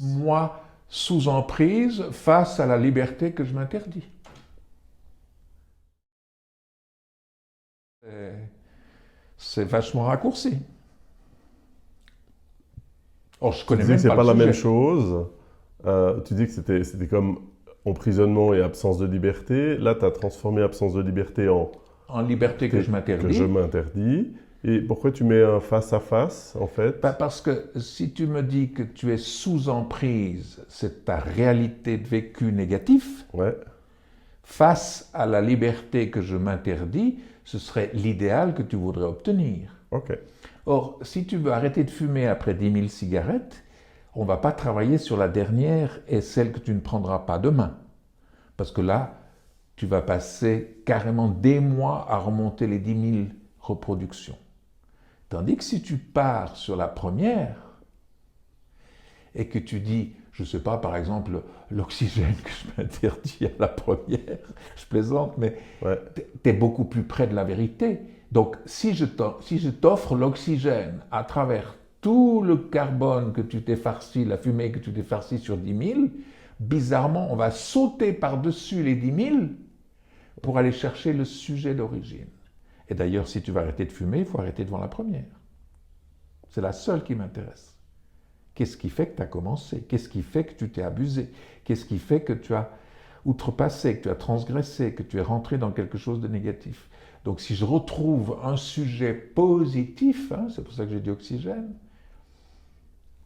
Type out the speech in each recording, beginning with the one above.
moi sous emprise face à la liberté que je m'interdis. C'est vachement raccourci. Or, je Tu connais disais que même c'est pas le pas la même sujet. chose. Tu dis que c'était comme emprisonnement et absence de liberté. Là, tu as transformé absence de liberté en En liberté que je liberté que je m'interdis. m'interdis. Et pourquoi tu mets un face à face, en Pas fait? parce que si tu me dis que tu es sous emprise, c'est ta réalité de vécu négatif, Ouais, face à la liberté que je m'interdis, ce serait l'idéal que tu voudrais obtenir. ok. Or, si tu veux arrêter de fumer après 10 000 cigarettes, on ne va pas travailler sur la dernière et celle que tu ne prendras pas demain. Parce que là, tu vas passer carrément des mois à remonter les 10 000 reproductions. Tandis que si tu pars sur la première et que tu dis, je ne sais pas, par exemple, l'oxygène que je m'interdis à la première, je plaisante, mais Ouais. tu es beaucoup plus près de la vérité. Donc, si je t'offre l'oxygène à travers tout le carbone que tu t'es farci, la fumée que tu t'es farci sur 10 000, bizarrement, on va sauter par-dessus les 10 000 pour aller chercher le sujet d'origine. Et d'ailleurs, si tu vas arrêter de fumer, il faut arrêter devant la première. C'est la seule qui m'intéresse. Qu'est-ce qui fait que tu as commencé? Qu'est-ce qui fait que tu t'es abusé? Qu'est-ce qui fait que tu as outrepassé, que tu as transgressé, que tu es rentré dans quelque chose de négatif? Donc si je retrouve un sujet positif, hein, c'est pour ça que j'ai dit oxygène,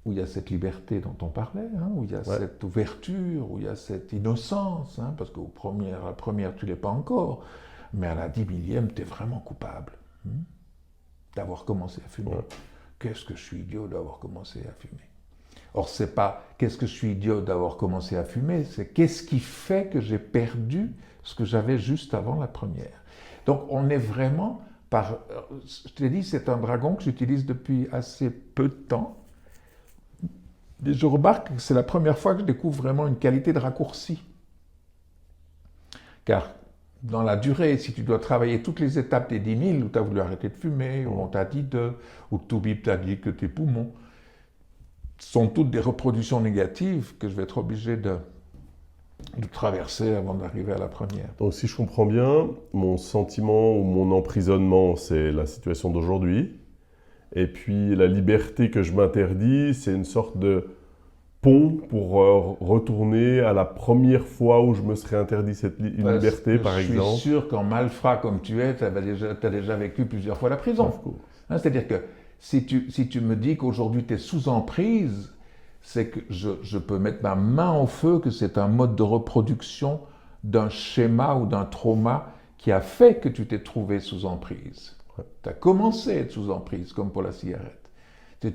où il y a cette liberté dont on parlait, hein, où il y a Ouais. cette ouverture, où il y a cette innocence, hein, parce à la première, tu ne l'es pas encore, mais à la 10 000e, tu es vraiment coupable d'avoir commencé à fumer. Ouais. Qu'est-ce que je suis idiot d'avoir commencé à fumer. Or, c'est pas qu'est-ce que je suis idiot d'avoir commencé à fumer, c'est qu'est-ce qui fait que j'ai perdu ce que j'avais juste avant la première. Donc, on est vraiment par. Je t'ai dit, c'est un dragon que j'utilise depuis assez peu de temps. Et je remarque que c'est la première fois que je découvre vraiment une qualité de raccourci. Car dans la durée, si tu dois travailler toutes les étapes des 10 000, où tu as voulu arrêter de fumer, où on t'a dit de, où Toubib t'a dit que tes poumons, sont toutes des reproductions négatives que je vais être obligé de traverser avant d'arriver à la première. Donc, si je comprends bien, mon sentiment ou mon emprisonnement, c'est la situation d'aujourd'hui. Et puis, la liberté que je m'interdis, c'est une sorte de pont pour retourner à la première fois où je me serais interdit une Parce liberté, que je par suis exemple. sûr qu'en malfrat comme tu es, tu as déjà vécu plusieurs fois la prison. Of course. Hein, c'est-à-dire que si tu me dis qu'aujourd'hui tu es sous emprise, c'est que je peux mettre ma main au feu que c'est un mode de reproduction d'un schéma ou d'un trauma qui a fait que tu t'es trouvé sous emprise. Ouais. Tu as commencé à être sous emprise, comme pour la cigarette. Je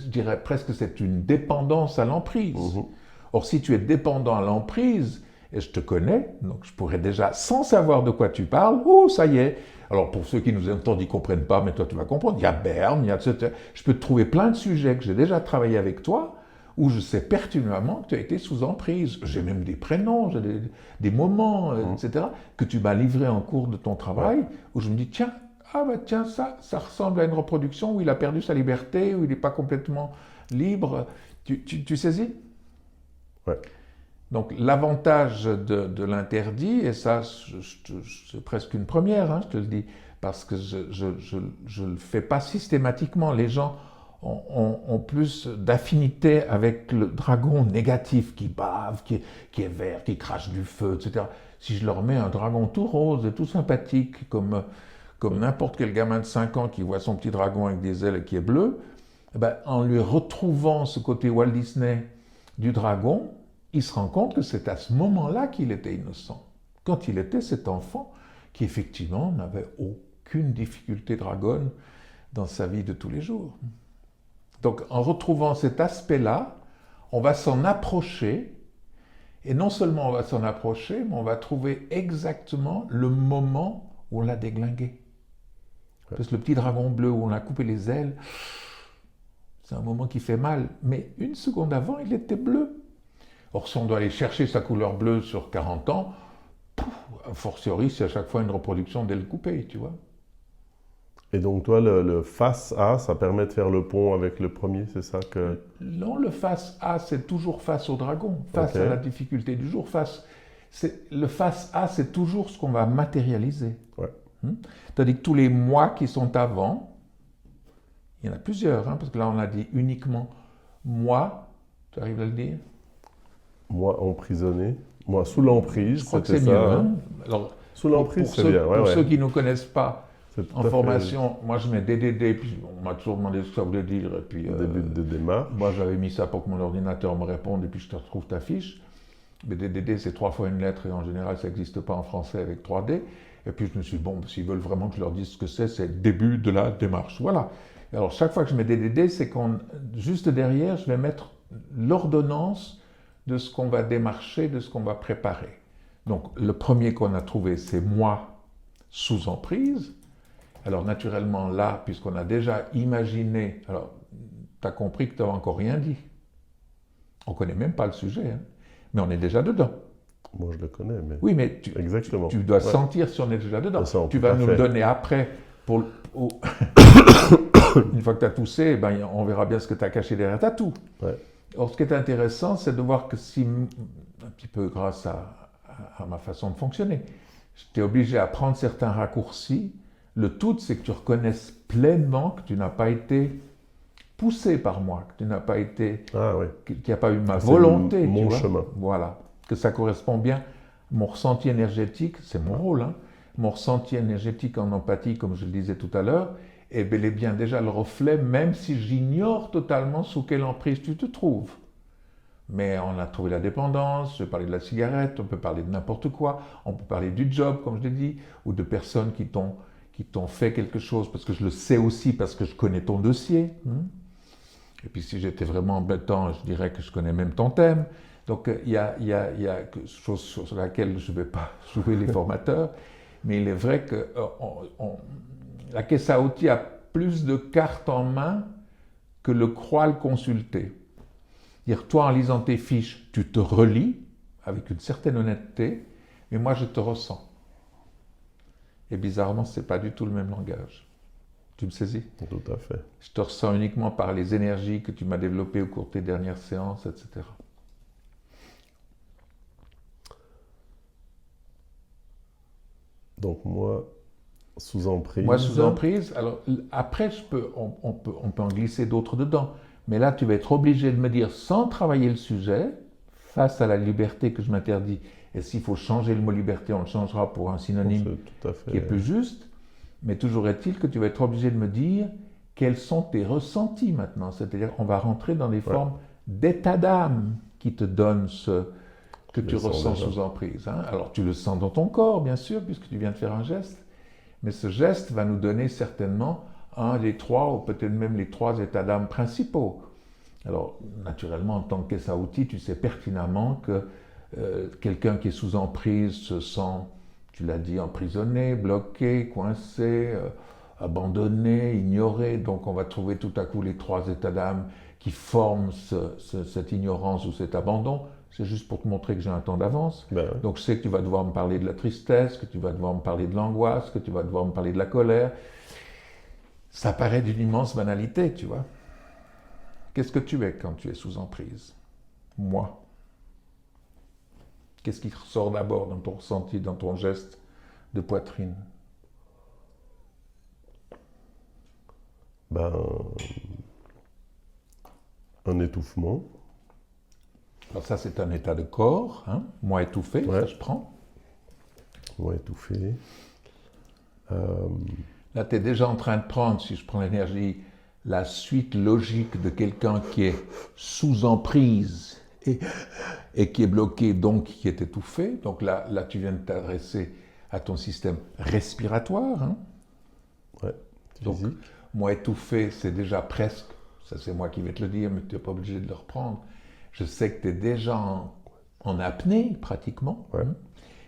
dirais presque c'est une dépendance à l'emprise. Mhm. Or, si tu es dépendant à l'emprise, et je te connais, donc je pourrais déjà, sans savoir de quoi tu parles, oh, ça y est. Alors, pour ceux qui nous entendent, ils ne comprennent pas, mais toi, tu vas comprendre. Il y a Berne, il y a, etc. Je peux te trouver plein de sujets que j'ai déjà travaillé avec toi, où je sais pertinemment que tu as été sous emprise. J'ai même des prénoms, j'ai des moments, Mhm. etc., que tu m'as livrés en cours de ton Ouais. travail, où je me dis, tiens, ah bah tiens, ça ressemble à une reproduction où il a perdu sa liberté, où il n'est pas complètement libre. Tu saisis? Ouais. Donc l'avantage de l'interdit, et ça c'est presque une première, hein, je te le dis, parce que je ne le fais pas systématiquement. Les gens ont plus d'affinité avec le dragon négatif qui bave, qui est vert, qui crache du feu, etc. Si je leur mets un dragon tout rose et tout sympathique, comme n'importe quel gamin de 5 ans qui voit son petit dragon avec des ailes et qui est bleu, eh ben, en lui retrouvant ce côté Walt Disney du dragon, il se rend compte que c'est à ce moment-là qu'il était innocent. Quand il était cet enfant qui effectivement n'avait aucune difficulté dragonne dans sa vie de tous les jours. Donc en retrouvant cet aspect-là, on va s'en approcher, et non seulement on va s'en approcher, mais on va trouver exactement le moment où on l'a déglingué. Ouais. Parce que le petit dragon bleu où on a coupé les ailes, c'est un moment qui fait mal. Mais une seconde avant, il était bleu. Or, si on doit aller chercher sa couleur bleue sur 40 ans, a fortiori, c'est à chaque fois une reproduction d'aile coupée, tu vois. Et donc toi, le face à, ça permet de faire le pont avec le premier, c'est ça que... Non, le face A, c'est toujours face au dragon, face Ok. à la difficulté du jour. Le face A, c'est toujours ce qu'on va matérialiser. Ouais. Tandis que tous les moi qui sont avant, il y en a plusieurs, hein, parce que là on a dit uniquement moi, tu arrives à le dire? Moi emprisonné, moi sous l'emprise, Je crois que c'était c'est ça. mieux. Hein. Hein. Alors, Sous l'emprise, c'est ceux, bien, ouais, pour ouais. ceux qui ne nous connaissent pas, C'est tout en à fait formation, moi je mets DDD, puis on m'a toujours demandé ce que ça voulait dire, et puis le début de démarche. moi j'avais mis ça pour que mon ordinateur me réponde, et puis je te retrouve ta fiche. Mais DDD, c'est 3 fois une lettre, et en général ça n'existe pas en français avec 3D. Et puis je me suis dit, bon, s'ils veulent vraiment que je leur dise ce que c'est le début de la démarche. Voilà. Et alors chaque fois que je mets DDD, c'est qu'on, juste derrière, je vais mettre l'ordonnance de ce qu'on va démarcher, de ce qu'on va préparer. Donc le premier qu'on a trouvé, c'est moi sous emprise. Alors naturellement là, puisqu'on a déjà imaginé, alors tu as compris que tu n'as encore rien dit. On ne connaît même pas le sujet, hein, mais on est déjà dedans. Moi, je le connais, mais... Oui, mais Exactement. tu dois Ouais. sentir si on est déjà dedans. Ça, Tu tout vas à nous fait. le donner après. Une fois que tu as toussé, ben, on verra bien ce que tu as caché derrière ta toux. Ouais. Or, ce qui est intéressant, c'est de voir que si, un petit peu grâce à ma façon de fonctionner, j'étais obligé à prendre certains raccourcis. Le tout, c'est que tu reconnaisses pleinement que tu n'as pas été poussé par moi, que tu n'as pas été, Ah oui. qu'il n'y a pas eu ma C'est volonté. mon tu vois. chemin. Voilà. Que ça correspond bien. Mon ressenti énergétique, c'est mon rôle, hein. Mon ressenti énergétique en empathie, comme je le disais tout à l'heure, est bel et bien déjà le reflet, même si j'ignore totalement sous quelle emprise tu te trouves. Mais on a trouvé la dépendance, je vais parler de la cigarette, on peut parler de n'importe quoi, on peut parler du job, comme je l'ai dit, ou de personnes qui t'ont fait quelque chose, parce que je le sais aussi, parce que je connais ton dossier. Et puis si j'étais vraiment embêtant, je dirais que je connais même ton thème. Donc il y a quelque chose sur laquelle je ne vais pas jouer les formateurs, mais il est vrai que la caisse à outils a plus de cartes en main que le croit le consulter. Dire, toi, en lisant tes fiches, tu te relis avec une certaine honnêteté, mais moi, je te ressens. Et bizarrement, ce n'est pas du tout le même langage. Tu me saisis? Tout à fait. Je te ressens uniquement par les énergies que tu m'as développées au cours de tes dernières séances, etc. Donc moi, sous emprise. Moi, sous emprise, alors après, on peut en glisser d'autres dedans. Mais là, tu vas être obligé de me dire, sans travailler le sujet, face à la liberté que je m'interdis, et s'il faut changer le mot liberté, on le changera pour un synonyme C'est tout à fait. qui est plus juste, mais toujours est-il que tu vas être obligé de me dire quels sont tes ressentis maintenant. C'est-à-dire qu'on va rentrer dans des formes d'état d'âme qui te donnent ce que tu ressens sous emprise. Hein. Alors tu le sens dans ton corps, bien sûr, puisque tu viens de faire un geste, mais ce geste va nous donner certainement un des trois, ou peut-être même les trois états d'âme principaux. Alors, naturellement, en tant que caisse à outils, tu sais pertinemment que quelqu'un qui est sous emprise se sent, tu l'as dit, emprisonné, bloqué, coincé, abandonné, ignoré. Donc, on va trouver tout à coup les trois états d'âme qui forment cette ignorance ou cet abandon. C'est juste pour te montrer que j'ai un temps d'avance. Ben, Donc, je sais que tu vas devoir me parler de la tristesse, que tu vas devoir me parler de l'angoisse, que tu vas devoir me parler de la colère. Ça paraît d'une immense banalité, tu vois. Qu'est-ce que tu es quand tu es sous emprise? Moi. Qu'est-ce qui ressort d'abord dans ton ressenti, dans ton geste de poitrine? Ben, un étouffement. Alors ça, c'est un état de corps, hein? Moi étouffé, Ouais. ça je prends. Moi étouffé. Là, tu es déjà en train de prendre, si je prends l'énergie, la suite logique de quelqu'un qui est sous emprise et qui est bloqué, donc qui est étouffé. Donc là tu viens de t'adresser à ton système respiratoire. Hein? Ouais, Donc, physique. moi étouffé, c'est déjà presque, ça c'est moi qui vais te le dire, mais tu n'es pas obligé de le reprendre. Je sais que tu es déjà en apnée, pratiquement. Ouais. Hein?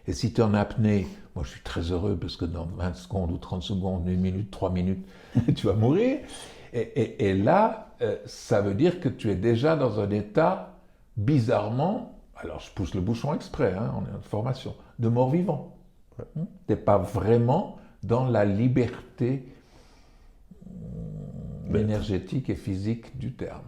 Et si tu es en apnée, moi je suis très heureux parce que dans 20 secondes ou 30 secondes, 1 minute, 3 minutes, tu vas mourir. Et là, ça veut dire que tu es déjà dans un état bizarrement, alors je pousse le bouchon exprès, hein, on est en formation, de mort-vivant. Tu n'es pas vraiment dans la liberté Maître. énergétique et physique du terme.